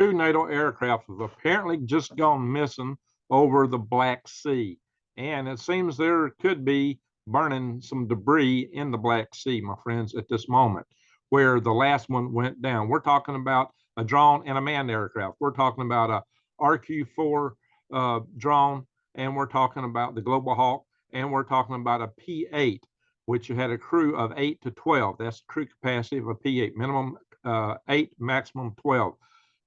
Two NATO aircraft have apparently just gone missing over the Black Sea. And it seems there could be burning some debris in the Black Sea, my friends, at this moment, where the last one went down. We're talking about a drone and a manned aircraft. We're talking about a RQ-4 drone, and we're talking about the Global Hawk, and we're talking about a P-8, which had a crew of 8 to 12. That's the crew capacity of a P-8, minimum 8, maximum 12.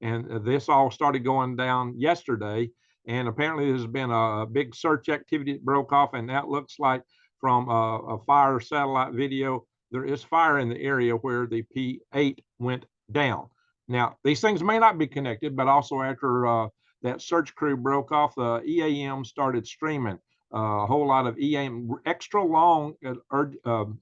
And this all started going down yesterday. And apparently there's been a big search activity that broke off. And that looks like from a fire satellite video, there is fire in the area where the P-8 went down. Now, these things may not be connected, but also after that search crew broke off, the EAMs started streaming a whole lot of EAM, extra long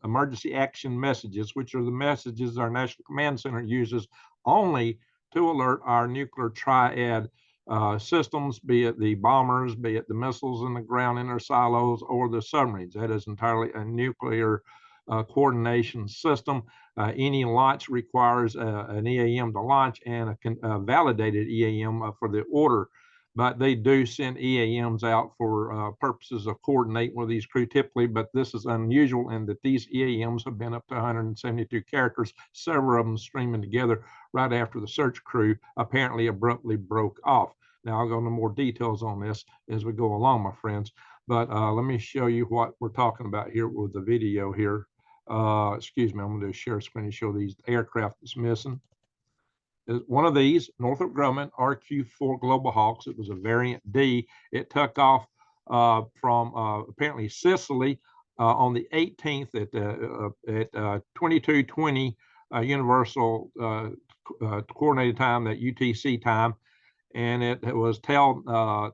emergency action messages, which are the messages our National Command Center uses only to alert our nuclear triad systems, be it the bombers, be it the missiles in the ground in their silos, or the submarines. That is entirely a nuclear coordination system. Any launch requires an EAM to launch and a validated EAM for the order. But they do send EAMs out for purposes of coordinating with these crew typically, but this is unusual in that these EAMs have been up to 172 characters, several of them streaming together right after the search crew apparently abruptly broke off. Now, I'll go into more details on this as we go along, my friends, but let me show you what we're talking about here with the video here. Excuse me, I'm going to do a share screen to show these aircraft that's missing. One of these, Northrop Grumman RQ-4 Global Hawks. It was a variant D. It took off from apparently Sicily on the 18th at 22:20 Universal Coordinated Time, that UTC time, and it was tail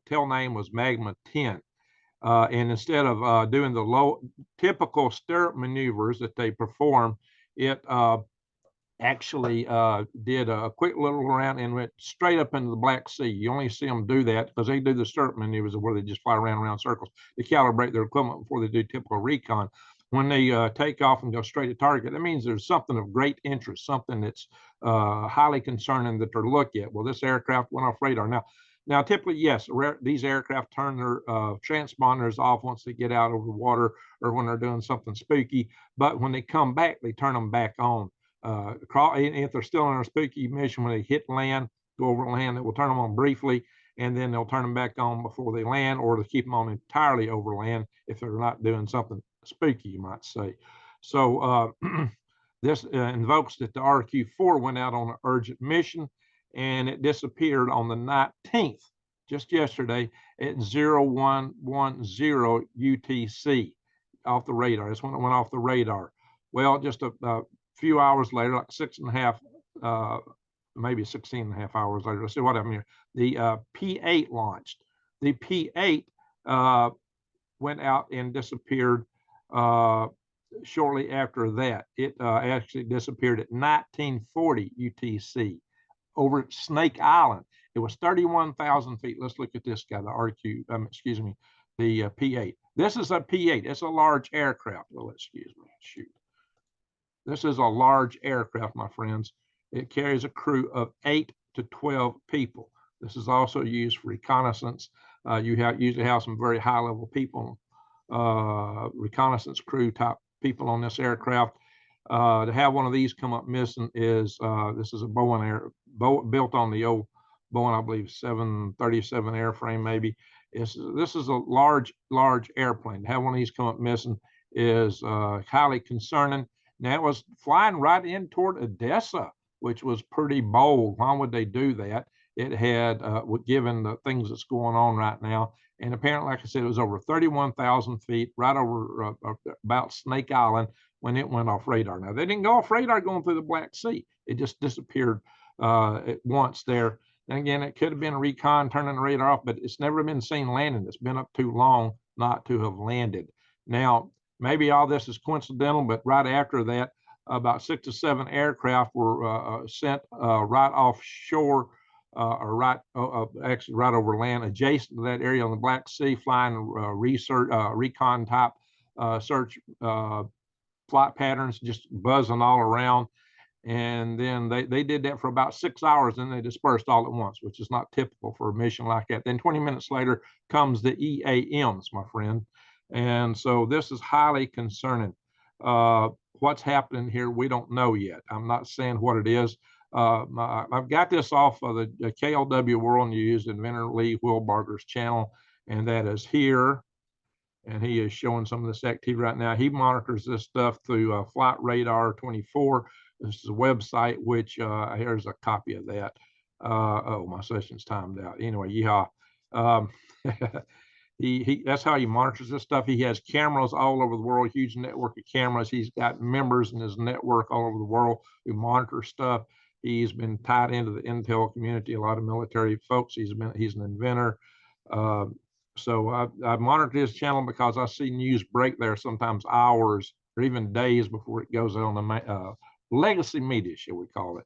name was Magma 10. And instead of doing the typical stirrup maneuvers that they perform, it actually did a quick little round and went straight up into the Black Sea. You only see them do that because they do the stirrup maneuvers where they just fly around circles to calibrate their equipment before they do typical recon. When they take off and go straight to target, that means there's something of great interest, something that's highly concerning that they're looking at. Well, this aircraft went off radar. Now, typically, yes, these aircraft turn their transponders off once they get out over the water or when they're doing something spooky. But when they come back, they turn them back on. If they're still on a spooky mission, when they hit land, go over land, it will turn them on briefly, and then they'll turn them back on before they land, or to keep them on entirely over land if they're not doing something spooky, you might say. So this invokes that the RQ-4 went out on an urgent mission, and it disappeared on the 19th, just yesterday, at 0110 UTC off the radar. That's when it went off the radar. Well, just a few hours later, like 6.5, maybe 16.5 hours later, let's see what happened here. The P-8 launched. The P-8 went out and disappeared shortly after that. It actually disappeared at 1940 UTC over at Snake Island. It was 31,000 feet. Let's look at this guy, the P-8. This is a P-8. It's a large aircraft. Well, excuse me, shoot. This is a large aircraft, my friends. It carries a crew of 8 to 12 people. This is also used for reconnaissance. You usually have some very high-level people, reconnaissance crew type people on this aircraft. To have one of these come up missing is, this is a Boeing built on the old Boeing, I believe, 737 airframe maybe. This is a large airplane. To have one of these come up missing is highly concerning. Now, it was flying right in toward Odessa, which was pretty bold. Why would they do that? It had, given the things that's going on right now, and apparently, like I said, it was over 31,000 feet, right over about Snake Island when it went off radar. Now, they didn't go off radar going through the Black Sea. It just disappeared at once there. And again, it could have been a recon turning the radar off, but it's never been seen landing. It's been up too long not to have landed. Now, maybe all this is coincidental, but right after that, about 6 to 7 aircraft were sent right offshore, or actually right over land, adjacent to that area on the Black Sea, flying recon type search flight patterns, just buzzing all around. And then they did that for about 6 hours, and they dispersed all at once, which is not typical for a mission like that. Then 20 minutes later comes the EAMs, my friend. And so this is highly concerning. What's happening here, we don't know yet. I'm not saying what it is. I've got this off of the KLW World News, Inventor Lee Wilbarger's channel, and that is here. And he is showing some of this activity right now. He monitors this stuff through Flight Radar 24. This is a website, which here's a copy of that. Oh, my session's timed out. Anyway, yeah. That's how he monitors this stuff. He has cameras all over the world, huge network of cameras. He's got members in his network all over the world who monitor stuff. He's been tied into the intel community, a lot of military folks. He's an inventor. So I monitor his channel because I see news break there sometimes hours or even days before it goes out on the legacy media, shall we call it.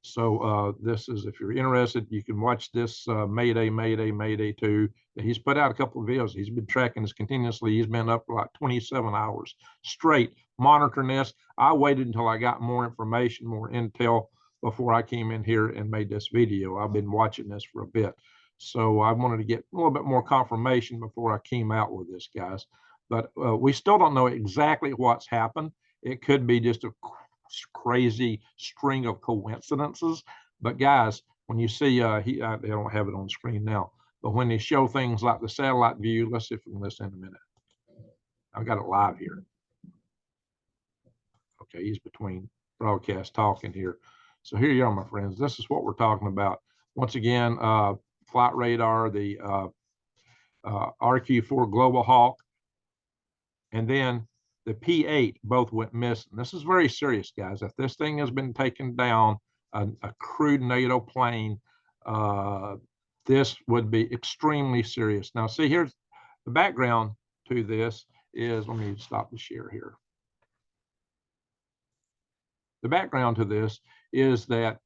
So this is, if you're interested, you can watch this Mayday, Mayday, Mayday 2. He's put out a couple of videos. He's been tracking this continuously. He's been up for like 27 hours straight monitoring this. I waited until I got more information, more intel before I came in here and made this video. I've been watching this for a bit. So I wanted to get a little bit more confirmation before I came out with this, guys. But we still don't know exactly what's happened. It could be just a crazy string of coincidences. But guys, when you see, they don't have it on screen now, but when they show things like the satellite view, let's see if we can listen in a minute. I've got it live here. Okay, he's between broadcast talking here. So here you are, my friends. This is what we're talking about. Once again, Flight Radar, the RQ-4 Global Hawk, and then the P-8 both went missing. This is very serious, guys. If this thing has been taken down, a crewed NATO plane, this would be extremely serious. Now, see, here's the background to this is, let me stop the share here. The background to this is that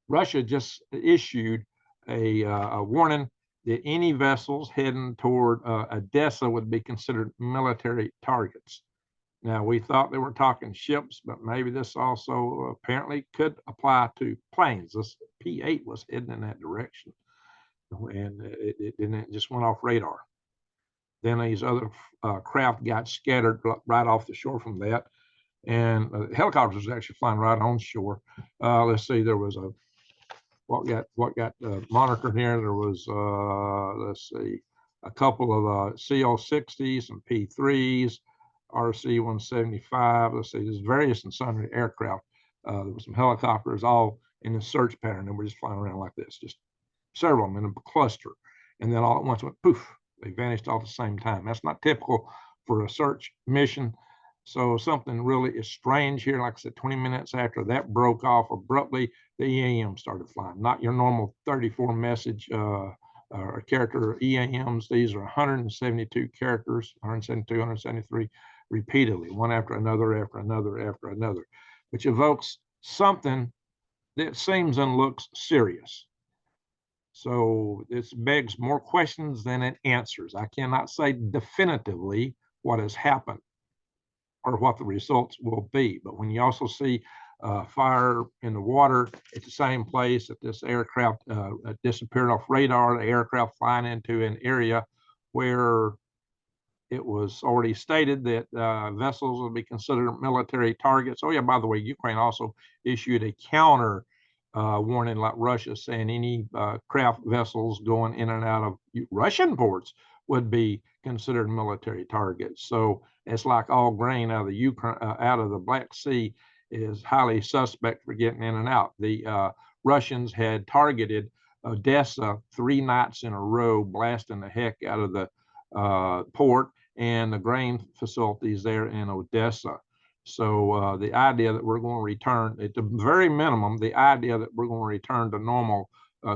Russia just issued a warning that any vessels heading toward Odessa would be considered military targets. Now, we thought they were talking ships, but maybe this also apparently could apply to planes. This P-8 was heading in that direction, and it just went off radar. Then these other craft got scattered right off the shore from that, and helicopters was actually flying right on shore. Let's see, there was what got monitored here. There was let's see, a couple of CO-60s and P-3s, RC-175. Let's see, there's various and sundry aircraft. There were some helicopters all in a search pattern, and we're just flying around like this, just several of them in a cluster, and then all at once went poof. They vanished all at the same time. That's not typical for a search mission. So something really is strange here. Like I said, 20 minutes after that broke off abruptly, the EAM started flying. Not your normal 34 message or character EAMs. These are 172 characters, 172, 173, repeatedly, one after another, after another, after another, which evokes something that seems and looks serious. So this begs more questions than it answers. I cannot say definitively what has happened or what the results will be. But when you also see fire in the water at the same place that this aircraft disappeared off radar, the aircraft flying into an area where it was already stated that vessels will be considered military targets. Oh yeah, by the way, Ukraine also issued a counter warning like Russia, saying any craft vessels going in and out of Russian ports would be considered military targets. So it's like all grain out of the out of the Black Sea is highly suspect for getting in and out. The Russians had targeted Odessa 3 nights in a row, blasting the heck out of the port and the grain facilities there in Odessa. So the idea that we're going to return, at the very minimum, the idea that we're going to return to normal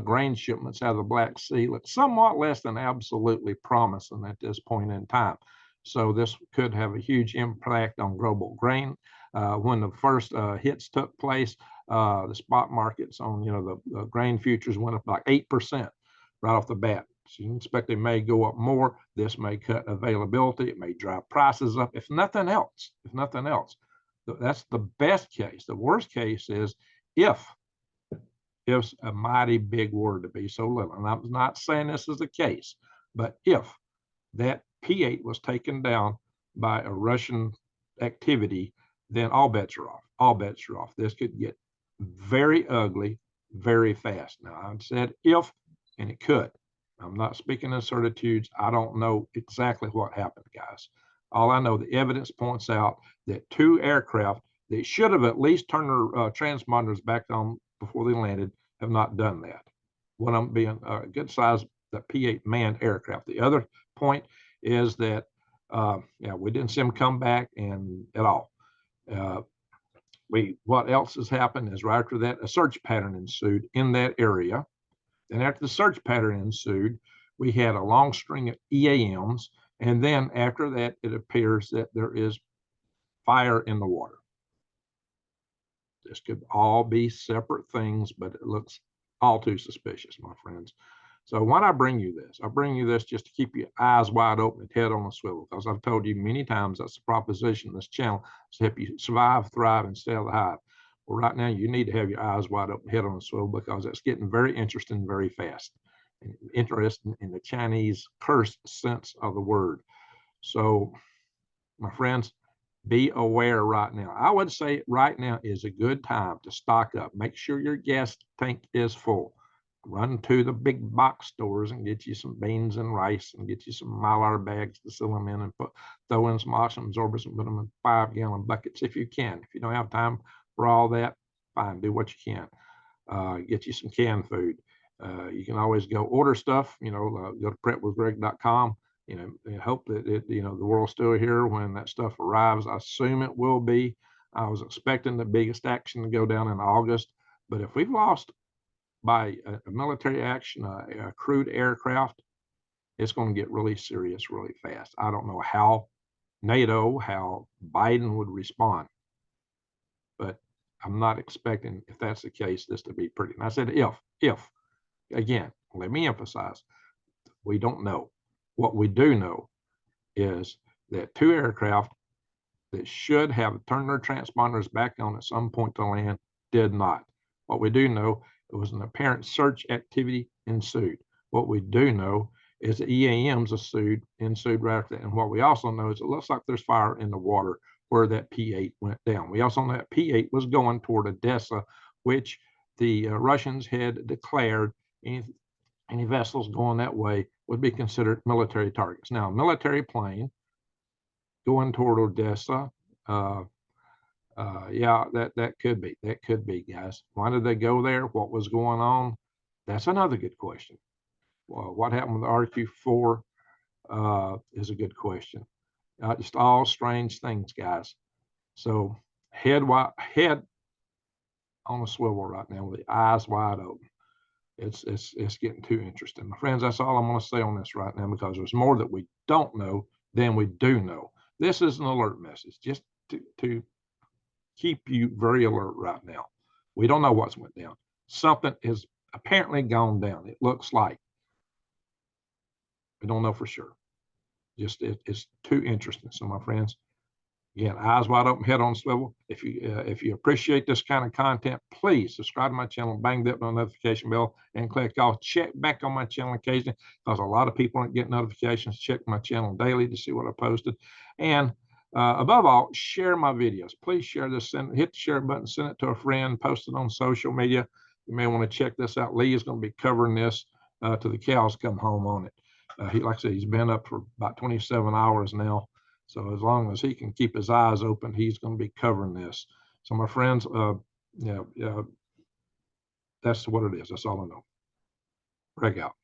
grain shipments out of the Black Sea looks somewhat less than absolutely promising at this point in time. So this could have a huge impact on global grain. When the first hits took place, the spot markets on the grain futures went up like 8% right off the bat. So you can expect they may go up more. This may cut availability. It may drive prices up. If nothing else, That's the best case. The worst case is if a mighty big word to be so little. And I'm not saying this is the case, but if that P8 was taken down by a Russian activity, then all bets are off. All bets are off. This could get very ugly very fast. Now, I said if, and it could. I'm not speaking in certitudes. I don't know exactly what happened, guys. All I know, the evidence points out that 2 aircraft that should have at least turned their transponders back on before they landed have not done that. One of them being a good size, the P8 manned aircraft. The other point is that we didn't see them come back and at all. What else has happened is right after that, a search pattern ensued in that area. And after the search pattern ensued, we had a long string of EAMs. And then after that, it appears that there is fire in the water. This could all be separate things, but it looks all too suspicious, my friends. So why do I bring you this? I bring you this just to keep your eyes wide open and head on a swivel, because I've told you many times that's the proposition of this channel, is to help you survive, thrive, and stay out of the hive. Well, right now, you need to have your eyes wide open, head on a swivel, because it's getting very interesting very fast. And interesting in the Chinese curse sense of the word. So, my friends, be aware right now. I would say right now is a good time to stock up. Make sure your gas tank is full. Run to the big box stores and get you some beans and rice and get you some Mylar bags to seal them in and throw in some oxygen absorbers and put them in 5-gallon buckets if you can. If you don't have time for all that, fine, do what you can. Get you some canned food. You can always go order stuff, go to prepwithgreg.com, and hope that the world's still here when that stuff arrives. I assume it will be. I was expecting the biggest action to go down in August, but if we've lost by a military action, a crewed aircraft, it's going to get really serious really fast. I don't know how NATO, how Biden would respond, but I'm not expecting, if that's the case, this to be pretty. And I said if, again, let me emphasize, we don't know. What we do know is that 2 aircraft that should have turned their transponders back on at some point to land did not. What we do know, it was an apparent search activity ensued. What we do know is the EAMs ensued right after that. And what we also know is it looks like there's fire in the water where that P8 went down. We also know that P8 was going toward Odessa, which the Russians had declared any vessels going that way would be considered military targets. Now, a military plane going toward Odessa, that could be. That could be, guys. Why did they go there? What was going on? That's another good question. Well, what happened with the RQ-4 is a good question. Just all strange things, guys. So head on a swivel right now with the eyes wide open. It's getting too interesting. My friends, that's all I'm going to say on this right now, because there's more that we don't know than we do know. This is an alert message just to keep you very alert right now. We don't know what's went down. Something has apparently gone down. It looks like. We don't know for sure. Just it's too interesting. So my friends, again, eyes wide open, head on swivel. If you appreciate this kind of content, please subscribe to my channel, bang that notification bell, and click off. Check back on my channel occasionally, because a lot of people aren't getting notifications. Check my channel daily to see what I posted. And above all, share my videos. Please share this. Hit the share button, send it to a friend, post it on social media. You may want to check this out. Lee is going to be covering this till the cows come home on it. Like I said, he's been up for about 27 hours now. So as long as he can keep his eyes open, he's going to be covering this. So my friends, that's what it is. That's all I know. Greg out.